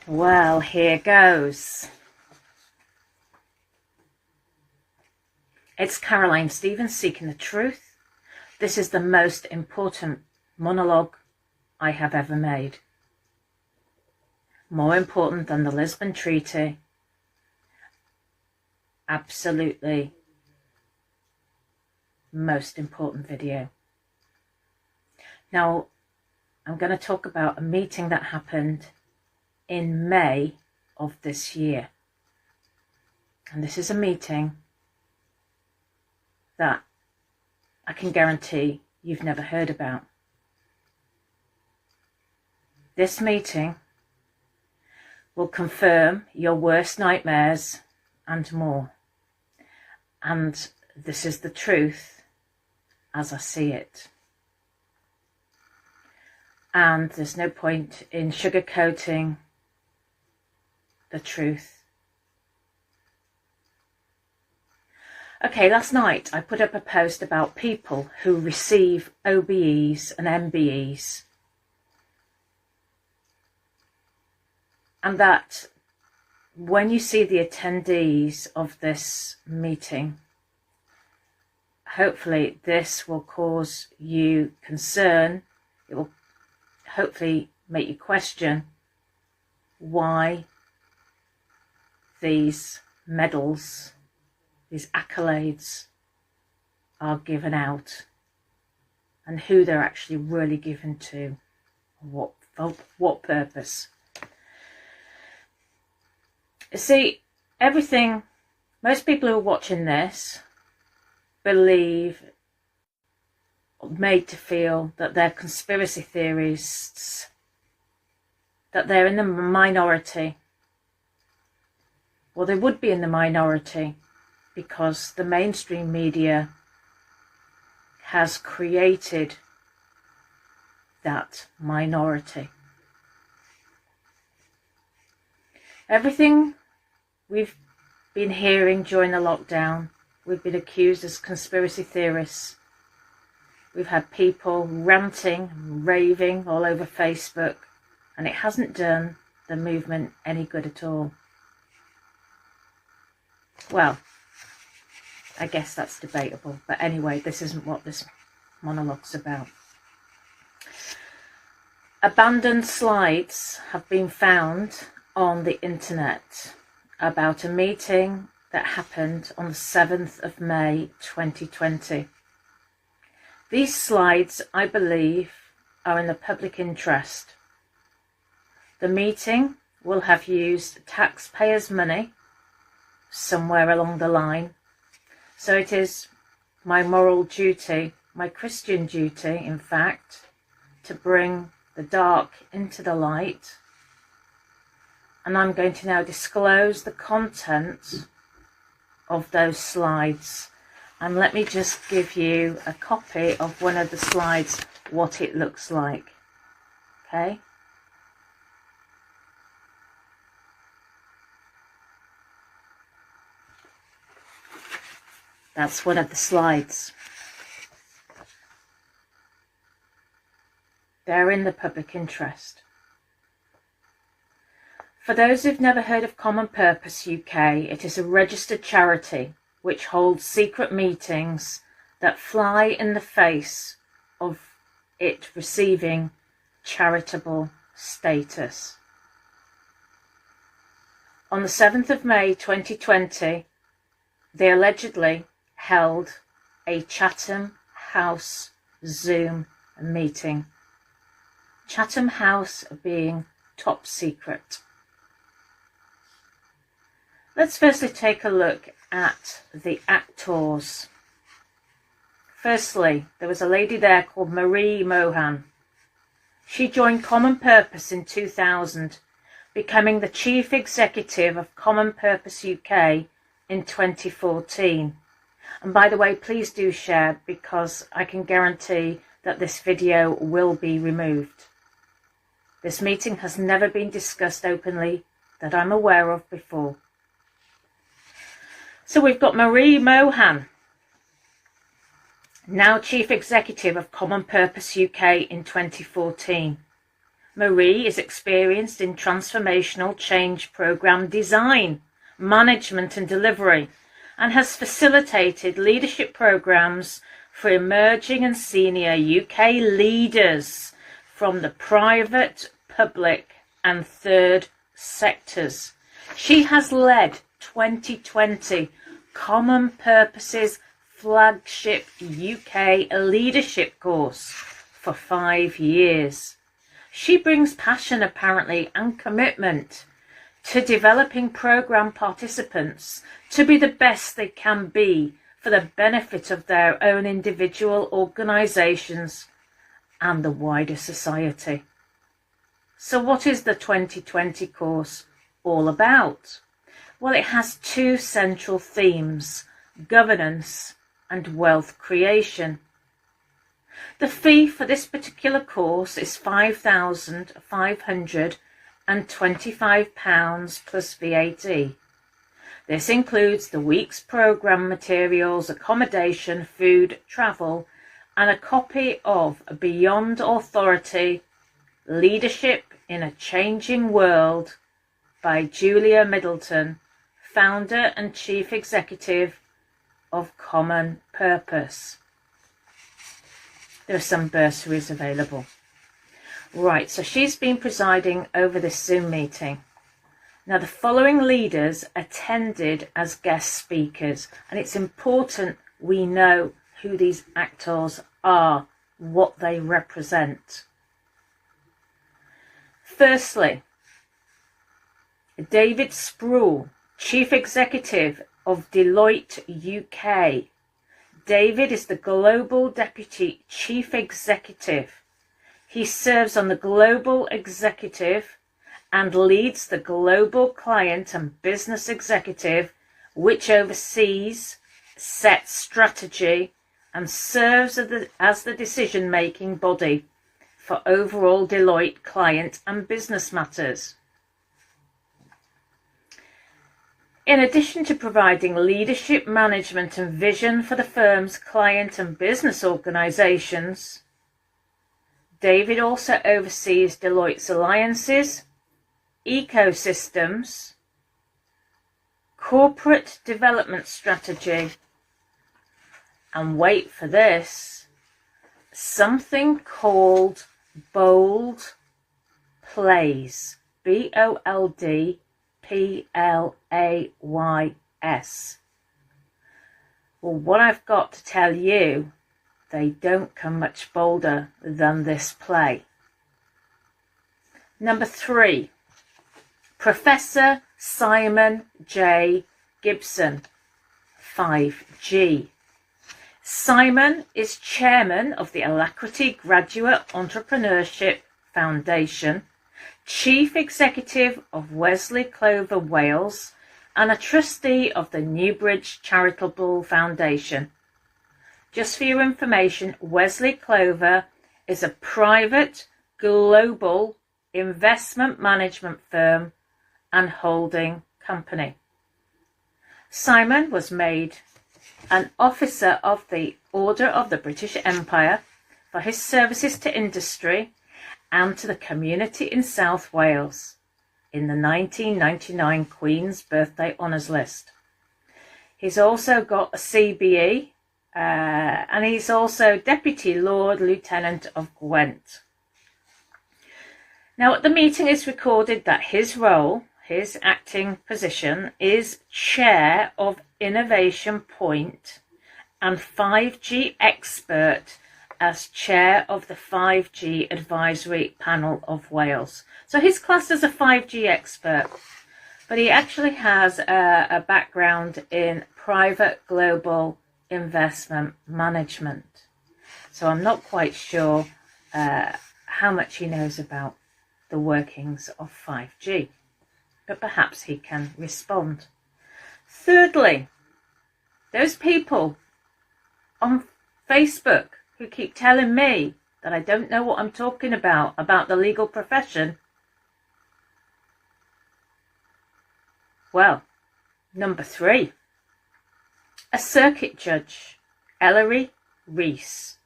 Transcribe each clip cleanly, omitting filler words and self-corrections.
Well, here goes. It's Caroline Stevens seeking the truth. This is the most important monologue I have ever made. More important than the Lisbon Treaty. Absolutely most important video. Now, I'm going to talk about a meeting that happened in May of this year. And this is a meeting that I can guarantee you've never heard about. This meeting will confirm your worst nightmares and more. And this is the truth as I see it. And there's no point in sugarcoating the truth. Okay, last night I put up a post about people who receive OBEs and MBEs. And that when you see the attendees of this meeting, hopefully this will cause you concern. It will hopefully make you question why these medals, these accolades are given out and who they're actually really given to, for what purpose. You see, most people who are watching this believe, made to feel that they're conspiracy theorists, that they're in the minority. Well, they would be in the minority because the mainstream media has created that minority. Everything we've been hearing during the lockdown, we've been accused as conspiracy theorists. We've had people ranting, raving all over Facebook, and it hasn't done the movement any good at all. Well, I guess that's debatable. But anyway, this isn't what this monologue's about. Abandoned slides have been found on the internet about a meeting that happened on the 7th of May 2020. These slides, I believe, are in the public interest. The meeting will have used taxpayers' money somewhere along the line. So it is my moral duty, my Christian duty, in fact, to bring the dark into the light. And I'm going to now disclose the content of those slides. And let me just give you a copy of one of the slides, what it looks like. Okay? That's one of the slides. They're in the public interest. For those who've never heard of Common Purpose UK, it is a registered charity which holds secret meetings that fly in the face of it receiving charitable status. On the 7th of May 2020, they allegedly held a Chatham House Zoom meeting. Chatham House being top secret. Let's firstly take a look at the actors. Firstly, there was a lady there called Marie Mohan. She joined Common Purpose in 2000, becoming the Chief Executive of Common Purpose UK in 2014. And by the way, please do share, because I can guarantee that this video will be removed. This meeting has never been discussed openly that I'm aware of before. So we've got Marie Mohan, now Chief Executive of Common Purpose UK in 2014. Marie is experienced in transformational change program design, management and delivery, and has facilitated leadership programs for emerging and senior UK leaders from the private, public and third sectors. She has led 2020 Common Purposes flagship UK leadership course for 5 years. She brings passion apparently and commitment to developing program participants to be the best they can be for the benefit of their own individual organisations and the wider society. So what is the 2020 course all about? Well, it has 2 central themes, governance and wealth creation. The fee for this particular course is £5,525 plus VAT. This includes the week's programme materials, accommodation, food, travel, and a copy of Beyond Authority, Leadership in a Changing World by Julia Middleton, founder and chief executive of Common Purpose. There are some bursaries available. Right, so she's been presiding over this Zoom meeting. Now, the following leaders attended as guest speakers, and it's important we know who these actors are, what they represent. Firstly, David Sproul, Chief Executive of Deloitte UK. David is the Global Deputy Chief Executive. He serves on the Global Executive and leads the Global Client and Business Executive, which oversees, sets strategy and serves as the decision-making body for overall Deloitte client and business matters. In addition to providing leadership, management and vision for the firm's client and business organisations, David also oversees Deloitte's alliances, ecosystems, corporate development strategy, and wait for this, something called Bold Plays, BOLDPLAYS. Well, what I've got to tell you, they don't come much bolder than this play. Number 3, Professor Simon J. Gibson, 5G. Simon is chairman of the Alacrity Graduate Entrepreneurship Foundation, chief executive of Wesley Clover Wales, and a trustee of the Newbridge Charitable Foundation. Just for your information, Wesley Clover is a private global investment management firm and holding company. Simon was made an officer of the Order of the British Empire for his services to industry and to the community in South Wales in the 1999 Queen's Birthday Honours List. He's also got a CBE and he's also Deputy Lord Lieutenant of Gwent. Now, at the meeting is recorded that his role, his acting position, is Chair of Innovation Point and 5G expert as Chair of the 5G Advisory Panel of Wales. So he's classed as a 5G expert, but he actually has a background in private global investment management. So I'm not quite sure how much he knows about the workings of 5G, but perhaps he can respond. Thirdly, those people on Facebook who keep telling me that I don't know what I'm talking about the legal profession. Well, number 3, a circuit judge, Ellery Rees.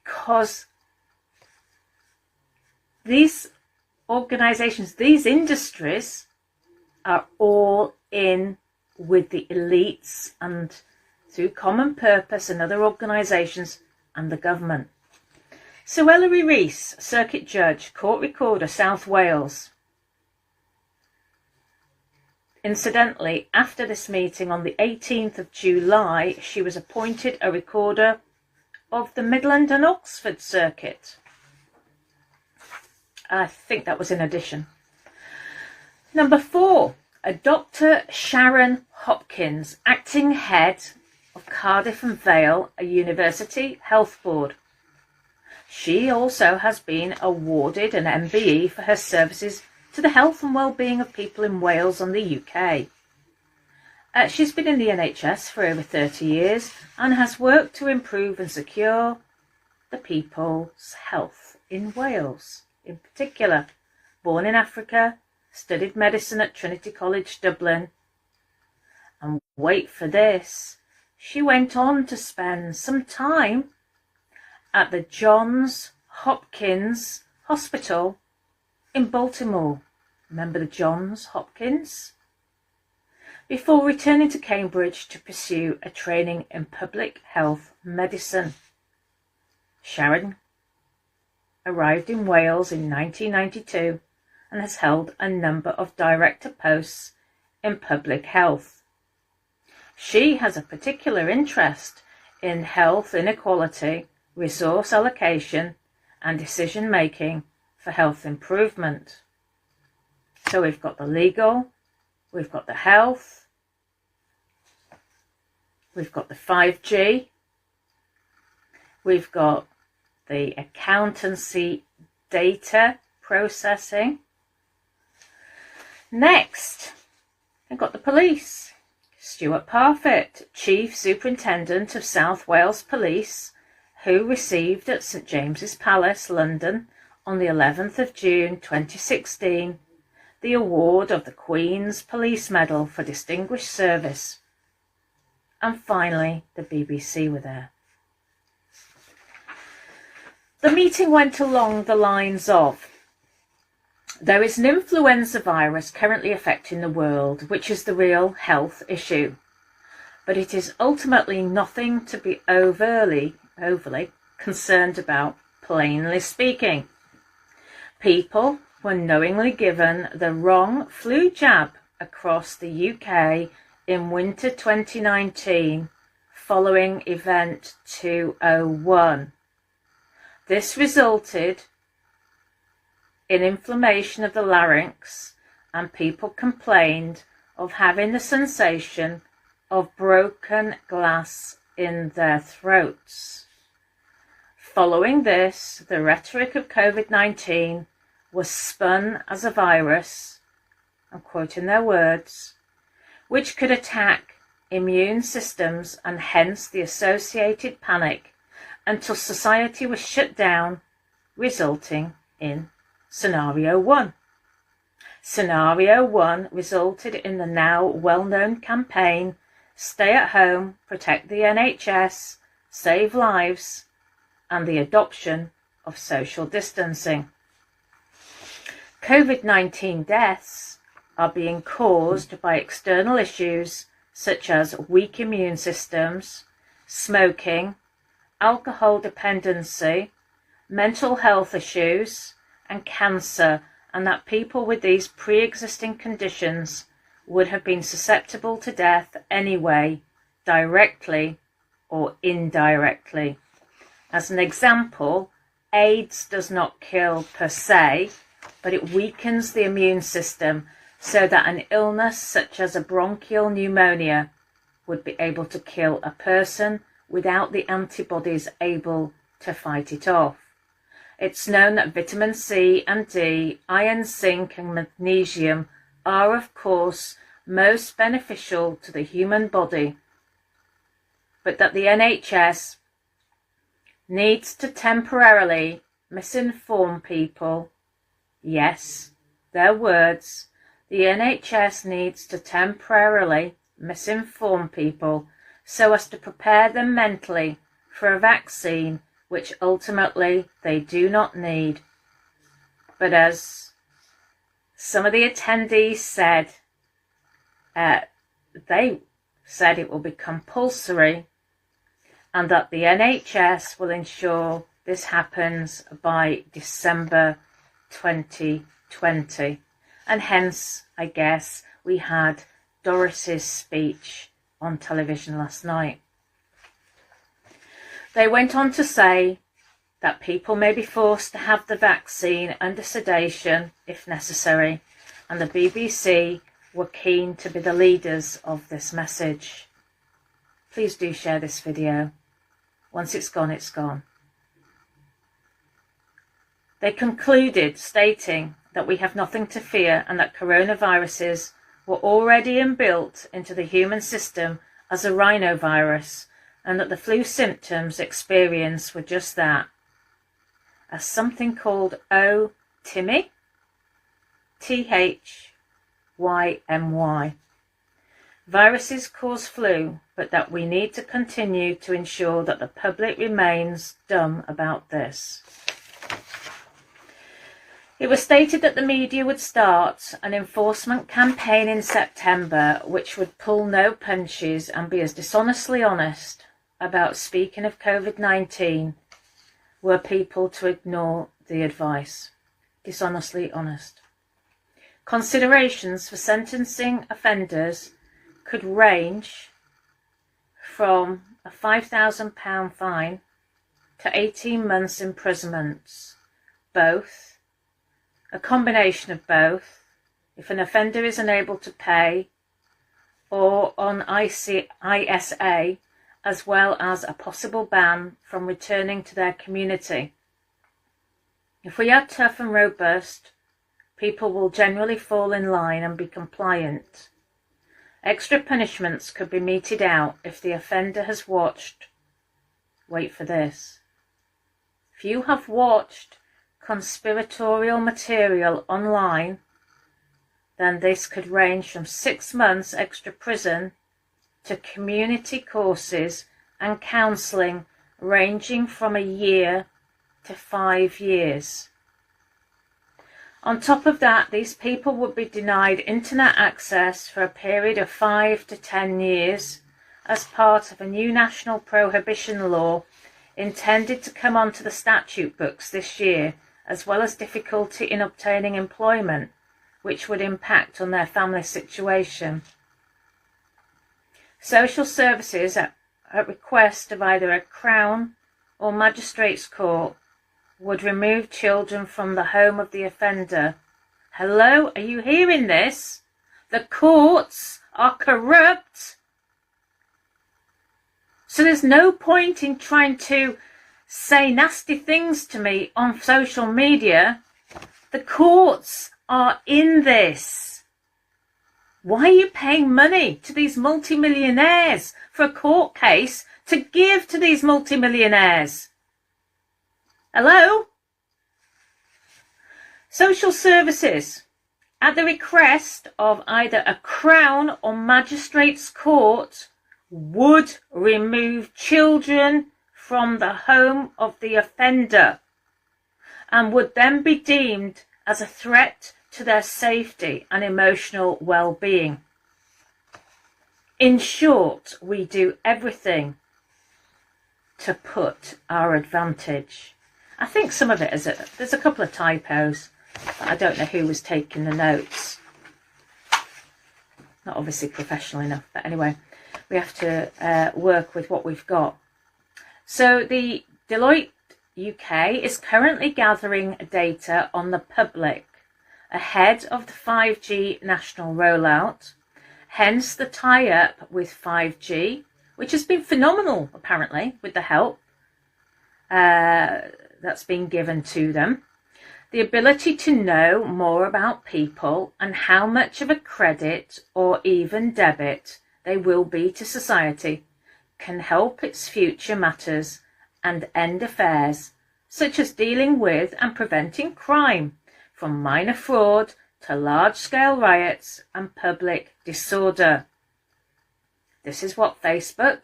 Because these organisations, these industries are all in with the elites and through Common Purpose and other organisations and the government. So Ellery Rees, Circuit Judge, Court Recorder, South Wales. Incidentally, after this meeting on the 18th of July, she was appointed a recorder of the Midland and Oxford Circuit. I think that was in addition. Number 4, a Dr. Sharon Hopkins, acting head of Cardiff and Vale, a university health board. She also has been awarded an MBE for her services to the health and well-being of people in Wales and the UK. She's been in the NHS for over 30 years and has worked to improve and secure the people's health in Wales. In particular, born in Africa, studied medicine at Trinity College, Dublin, and wait for this, she went on to spend some time at the Johns Hopkins Hospital in Baltimore. Remember the Johns Hopkins? Before returning to Cambridge to pursue a training in public health medicine. Sharon arrived in Wales in 1992 and has held a number of director posts in public health. She has a particular interest in health inequality, resource allocation and decision making for health improvement. So we've got the legal, we've got the health, we've got the 5G, we've got the accountancy data processing. Next, we've got the police. Stuart Parfitt, Chief Superintendent of South Wales Police, who received at St James's Palace, London, on the 11th of June 2016, the award of the Queen's Police Medal for Distinguished Service. And finally, the BBC were there. The meeting went along the lines of, there is an influenza virus currently affecting the world, which is the real health issue, but it is ultimately nothing to be overly concerned about, plainly speaking. People were knowingly given the wrong flu jab across the UK in winter 2019 following event 201. This resulted in inflammation of the larynx, and people complained of having the sensation of broken glass in their throats. Following this, the rhetoric of COVID-19 was spun as a virus, I'm quoting their words, which could attack immune systems and hence the associated panic until society was shut down, resulting in Scenario 1. Scenario 1 resulted in the now well-known campaign, Stay at Home, Protect the NHS, Save Lives, and the adoption of social distancing. COVID-19 deaths are being caused by external issues such as weak immune systems, smoking, alcohol dependency, mental health issues, and cancer, and that people with these pre-existing conditions would have been susceptible to death anyway, directly or indirectly. As an example, AIDS does not kill per se, but it weakens the immune system so that an illness such as a bronchial pneumonia would be able to kill a person without the antibodies able to fight it off. It's known that vitamin C and D, iron, zinc and magnesium are of course most beneficial to the human body, but that the NHS needs to temporarily misinform people. Yes, their words. The NHS needs to temporarily misinform people so as to prepare them mentally for a vaccine which ultimately they do not need. But as some of the attendees said, they said it will be compulsory and that the NHS will ensure this happens by December 2020. And hence, I guess, we had Doris's speech on television last night. They went on to say that people may be forced to have the vaccine under sedation if necessary, and the BBC were keen to be the leaders of this message. Please do share this video. Once it's gone, it's gone. They concluded stating that we have nothing to fear and that coronaviruses were already inbuilt into the human system as a rhinovirus, and that the flu symptoms experienced were just that, as something called O-Thymy, T-H-Y-M-Y. Viruses cause flu, but that we need to continue to ensure that the public remains dumb about this. It was stated that the media would start an enforcement campaign in September which would pull no punches and be as dishonestly honest about speaking of COVID-19 were people to ignore the advice. Dishonestly honest. Considerations for sentencing offenders could range from a £5,000 fine to 18 months imprisonment, both, a combination of both, if an offender is unable to pay, or on ISA, as well as a possible ban from returning to their community. If we are tough and robust, people will generally fall in line and be compliant. Extra punishments could be meted out if the offender has watched, wait for this, if you have watched conspiratorial material online, then this could range from 6 months extra prison to community courses and counselling ranging from a year to 5 years. On top of that, these people would be denied internet access for a period of 5 to 10 years as part of a new national prohibition law intended to come onto the statute books this year, as well as difficulty in obtaining employment, which would impact on their family situation. Social services, at request of either a Crown or Magistrates Court, would remove children from the home of the offender. Hello, are you hearing this? The courts are corrupt. So there's no point in trying to say nasty things to me on social media. The courts are in this. Why are you paying money to these multimillionaires for a court case to give to these multimillionaires? Hello? Social services, at the request of either a Crown or Magistrates Court, would remove children from the home of the offender and would then be deemed as a threat to their safety and emotional well-being. In short, we do everything to put our advantage. I think some of it is, there's a couple of typos, but I don't know who was taking the notes. Not obviously professional enough, but anyway, we have to work with what we've got. So the Deloitte UK is currently gathering data on the public ahead of the 5G national rollout, hence the tie-up with 5G, which has been phenomenal apparently with the help that's been given to them. The ability to know more about people and how much of a credit or even debit they will be to society can help its future matters and end affairs such as dealing with and preventing crime, from minor fraud to large-scale riots and public disorder. This is what Facebook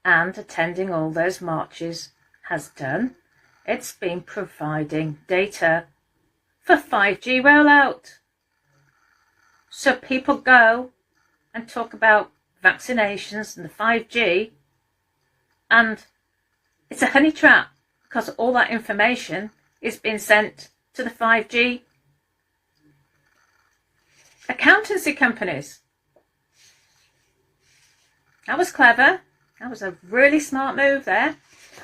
and attending all those marches has done. It's been providing data for 5G rollout. So people go and talk about vaccinations and the 5G, and it's a honey trap because all that information is being sent to the 5G accountancy companies. That was clever. That was a really smart move there.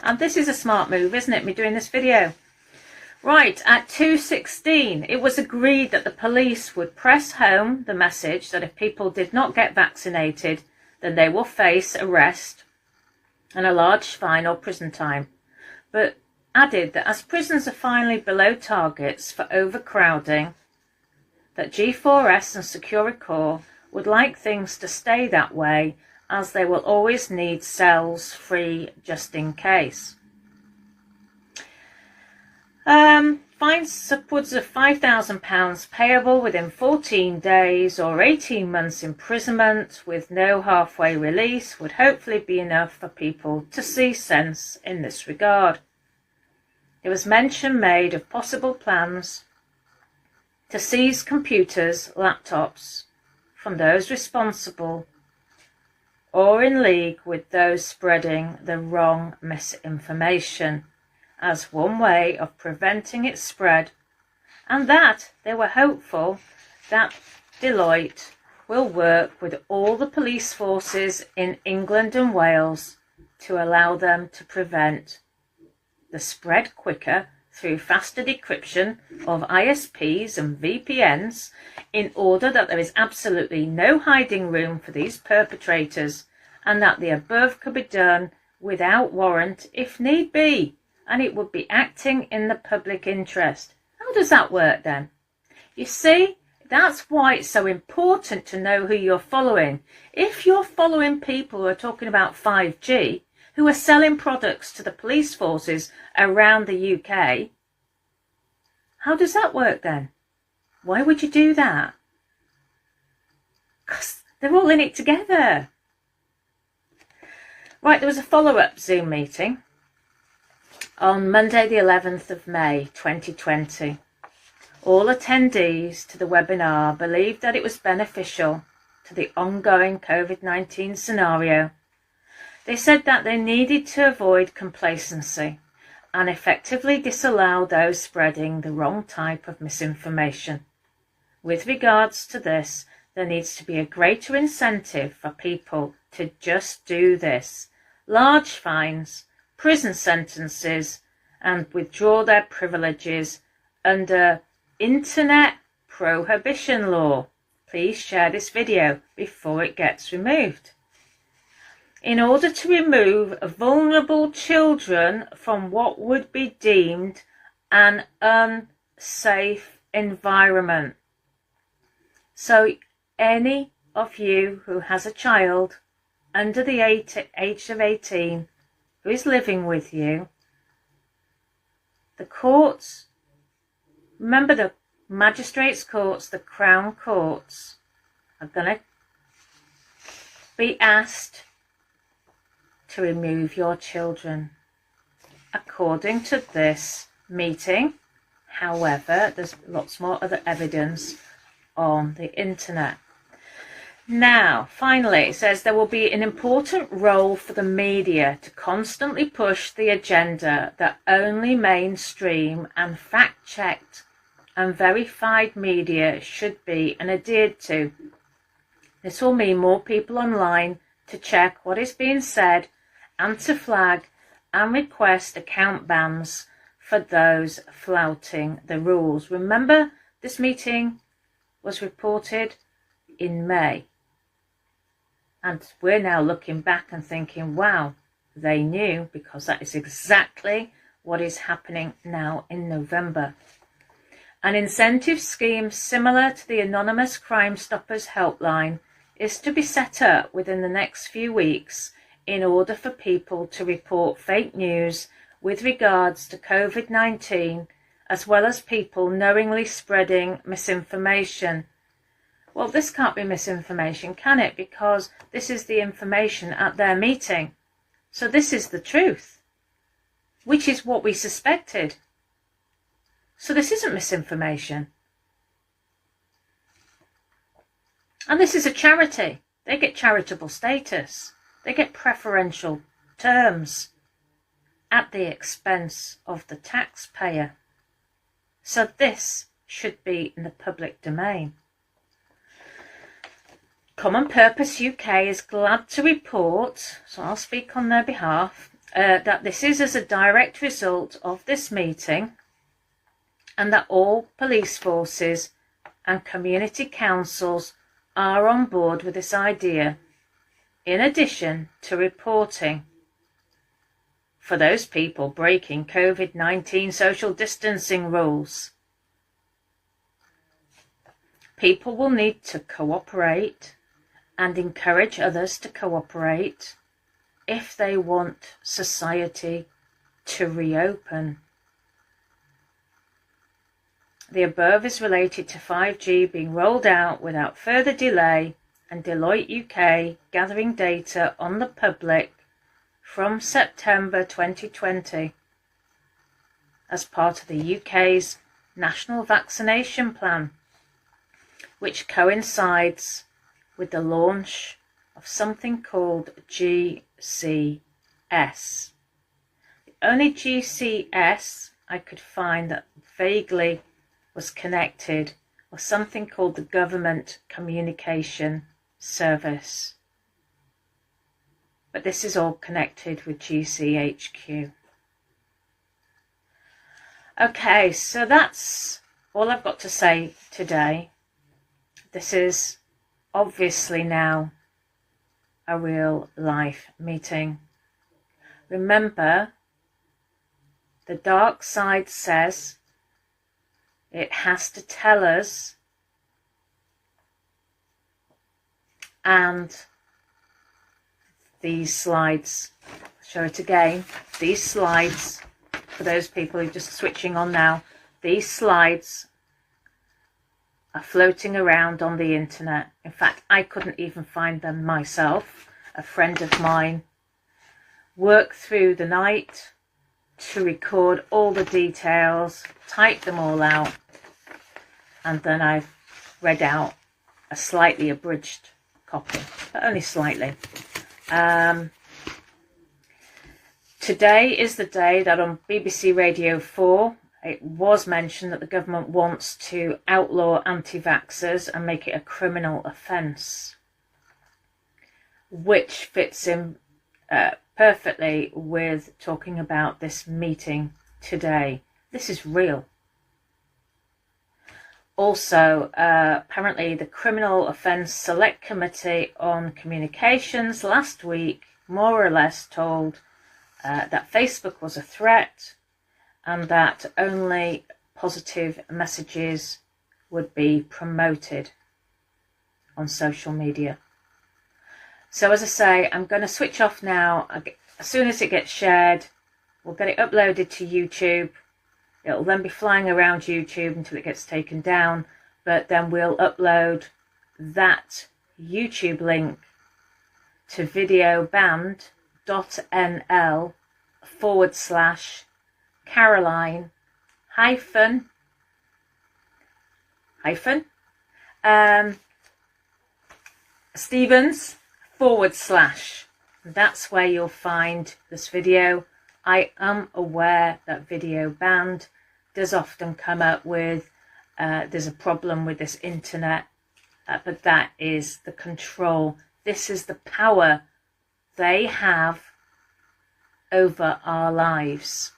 And this is a smart move, isn't it, me doing this video? Right, at 2:16, it was agreed that the police would press home the message that if people did not get vaccinated, then they will face arrest and a large fine or prison time. But added that as prisons are finally below targets for overcrowding, that G4S and Securicor would like things to stay that way, as they will always need cells free just in case. Fines upwards of £5,000 payable within 14 days or 18 months imprisonment with no halfway release would hopefully be enough for people to see sense in this regard. There was mention made of possible plans to seize computers, laptops from those responsible or in league with those spreading the wrong misinformation as one way of preventing its spread, and that they were hopeful that Deloitte will work with all the police forces in England and Wales to allow them to prevent the spread quicker through faster decryption of ISPs and VPNs, in order that there is absolutely no hiding room for these perpetrators, and that the above could be done without warrant if need be, and it would be acting in the public interest. How does that work then? You see, that's why it's so important to know who you're following. If you're following people who are talking about 5G, who are selling products to the police forces around the UK, how does that work then? Why would you do that? Because they're all in it together. Right, there was a follow-up Zoom meeting on Monday the 11th of May 2020. All attendees to the webinar believed that it was beneficial to the ongoing COVID-19 scenario. They said that they needed to avoid complacency and effectively disallow those spreading the wrong type of misinformation. With regards to this, there needs to be a greater incentive for people to just do this. Large fines, prison sentences, and withdraw their privileges under Internet Prohibition Law. Please share this video before it gets removed. In order to remove vulnerable children from what would be deemed an unsafe environment. So any of you who has a child under the age of 18 who is living with you, the courts, remember the magistrates' courts, the Crown courts, are going to be asked to remove your children. According to this meeting, however, there's lots more other evidence on the internet. Now, finally, it says there will be an important role for the media to constantly push the agenda that only mainstream and fact-checked and verified media should be and adhered to. This will mean more people online to check what is being said and to flag and request account bans for those flouting the rules. Remember, this meeting was reported in May. And we're now looking back and thinking, wow, they knew, because that is exactly what is happening now in November. An incentive scheme similar to the Anonymous Crime Stoppers helpline is to be set up within the next few weeks in order for people to report fake news with regards to COVID-19, as well as people knowingly spreading misinformation. Well, this can't be misinformation, can it? Because this is the information at their meeting. So this is the truth, which is what we suspected. So this isn't misinformation. And this is a charity. They get charitable status. They get preferential terms at the expense of the taxpayer. So this should be in the public domain. Common Purpose UK is glad to report, so I'll speak on their behalf, that this is as a direct result of this meeting, and that all police forces and community councils are on board with this idea, in addition to reporting for those people breaking COVID-19 social distancing rules. People will need to cooperate and encourage others to cooperate if they want society to reopen. The above is related to 5G being rolled out without further delay and Deloitte UK gathering data on the public from September 2020 as part of the UK's National Vaccination Plan, which coincides with the launch of something called GCS. The only GCS I could find that vaguely was connected was something called the Government Communication Service. But this is all connected with GCHQ. Okay, so that's all I've got to say today. This is obviously now a real life meeting. Remember, the dark side says it has to tell us, and these slides, show it again, these slides, for those people who are just switching on now, these slides are floating around on the internet. In fact, I couldn't even find them myself. A friend of mine worked through the night to record all the details, type them all out, and then I've read out a slightly abridged copy, but only slightly. Today is the day that on BBC Radio 4 it was mentioned that the government wants to outlaw anti-vaxxers and make it a criminal offence, which fits in perfectly with talking about this meeting today. This is real. Also, apparently the Criminal Offence Select Committee on Communications last week more or less told that Facebook was a threat and that only positive messages would be promoted on social media. So as I say, I'm going to switch off now. As soon as it gets shared, we'll get it uploaded to YouTube. It'll then be flying around YouTube until it gets taken down, but then we'll upload that YouTube link to videoband.nl/Caroline Stevens /. That's where you'll find this video. I am aware that Video Band does often come up with there's a problem with this internet, but that is the control. This is the power they have over our lives.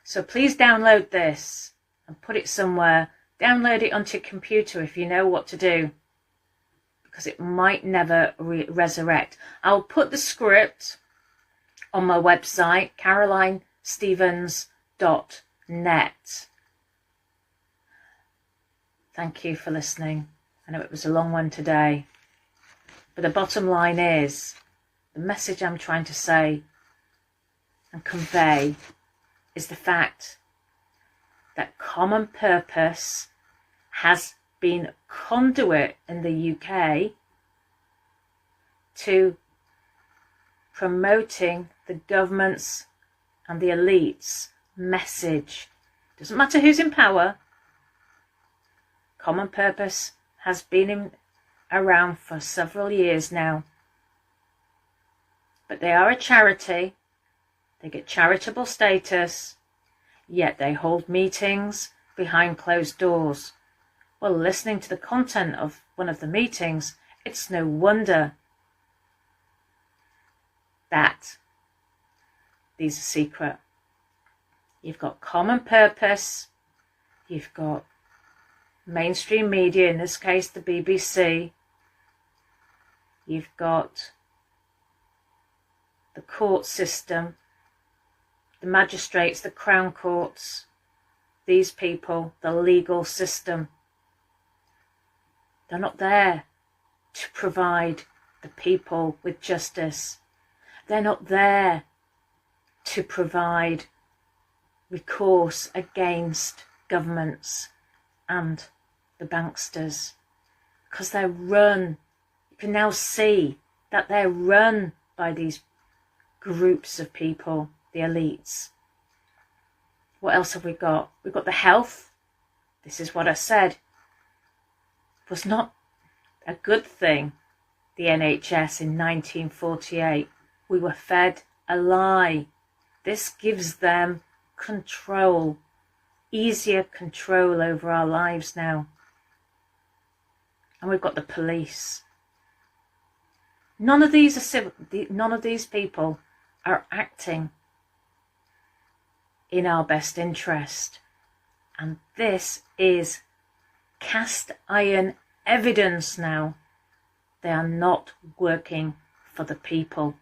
So please download this and put it somewhere. Download it onto your computer if you know what to do, because it might never resurrect. I'll put the script on my website, carolinestevens.net. Thank you for listening. I know it was a long one today, but the bottom line is, the message I'm trying to say and convey is the fact that Common Purpose has been conduit in the UK to promoting the government's and the elites' message Doesn't matter who's in power. Common Purpose has been around for several years now. But they are a charity. They get charitable status, yet they hold meetings behind closed doors. Well, listening to the content of one of the meetings, it's no wonder that these are secret. You've got Common Purpose, you've got mainstream media, in this case the BBC, you've got the court system, the magistrates, the crown courts, these people, the legal system. They're not there to provide the people with justice. They're not there to provide recourse against governments and the banksters, because they're run. You can now see that they're run by these groups of people, the elites. What else have we got? We've got the health. This is what I said was not a good thing, the NHS in 1948. We were fed a lie. This gives them control, easier control over our lives now. And we've got the police. None of these people are acting in our best interest. And this is cast iron evidence now. They are not working for the people.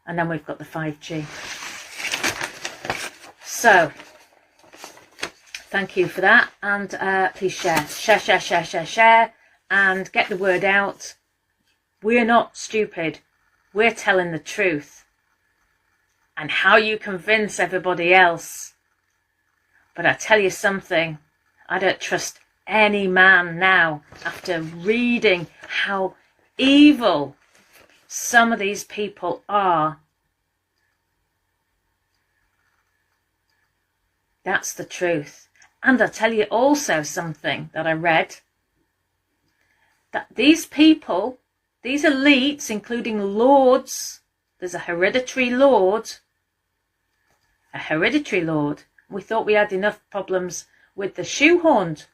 And then we've got the 5G. So, thank you for that. And please share, and get the word out. We're not stupid. We're telling the truth. And how you convince everybody else. But I tell you something, I don't trust any man now after reading how evil some of these people are. That's the truth. And I'll tell you also something that I read. That these people, these elites, including lords, there's a hereditary lord. A hereditary lord. We thought we had enough problems with the shoehorned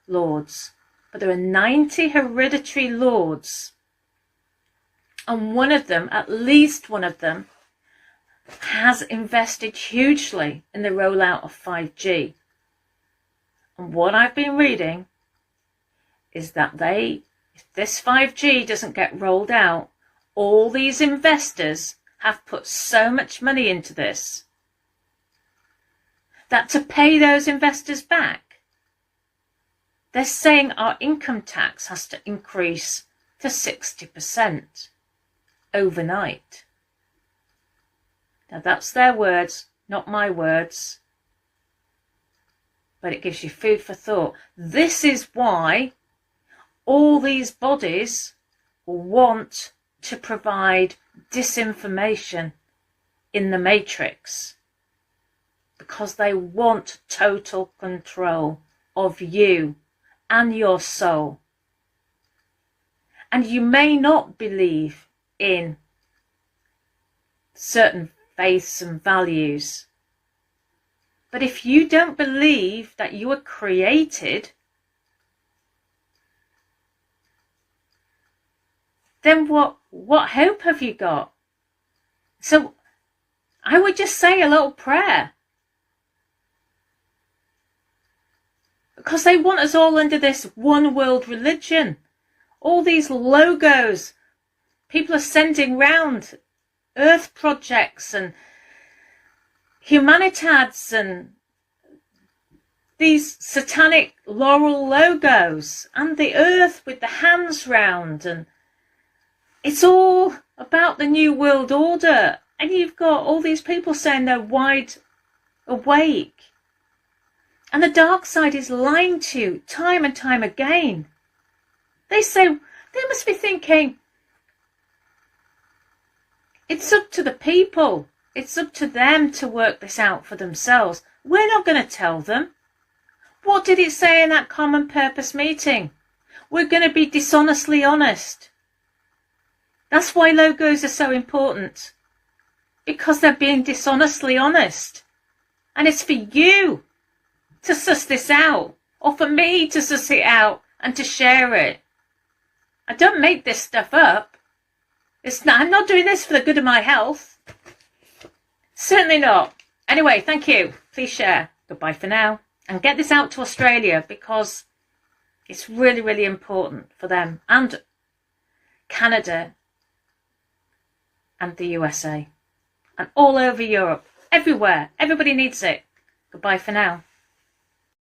lords. But there are 90 hereditary lords. And one of them, at least one of them, has invested hugely in the rollout of 5G. And what I've been reading is that if this 5G doesn't get rolled out, all these investors have put so much money into this that to pay those investors back, they're saying our income tax has to increase to 60% overnight. Now that's their words, not my words. But it gives you food for thought. This is why all these bodies want to provide disinformation in the matrix. Because they want total control of you and your soul. And you may not believe in certain faiths and values. But if you don't believe that you were created, then what hope have you got? So I would just say a little prayer. Because they want us all under this one world religion. All these logos. People are sending round Earth projects and Humanitads and these satanic laurel logos and the Earth with the hands round, and it's all about the New World Order. And you've got all these people saying they're wide awake. And the dark side is lying to you time and time again. They say, they must be thinking, it's up to the people. It's up to them to work this out for themselves. We're not going to tell them. What did it say in that common purpose meeting? We're going to be dishonestly honest. That's why logos are so important. Because they're being dishonestly honest. And it's for you to suss this out. Or for me to suss it out and to share it. I don't make this stuff up. I'm not doing this for the good of my health. Certainly not. Anyway, thank you. Please share. Goodbye for now. And get this out to Australia because it's really, really important for them. And Canada. And the USA. And all over Europe. Everywhere. Everybody needs it. Goodbye for now.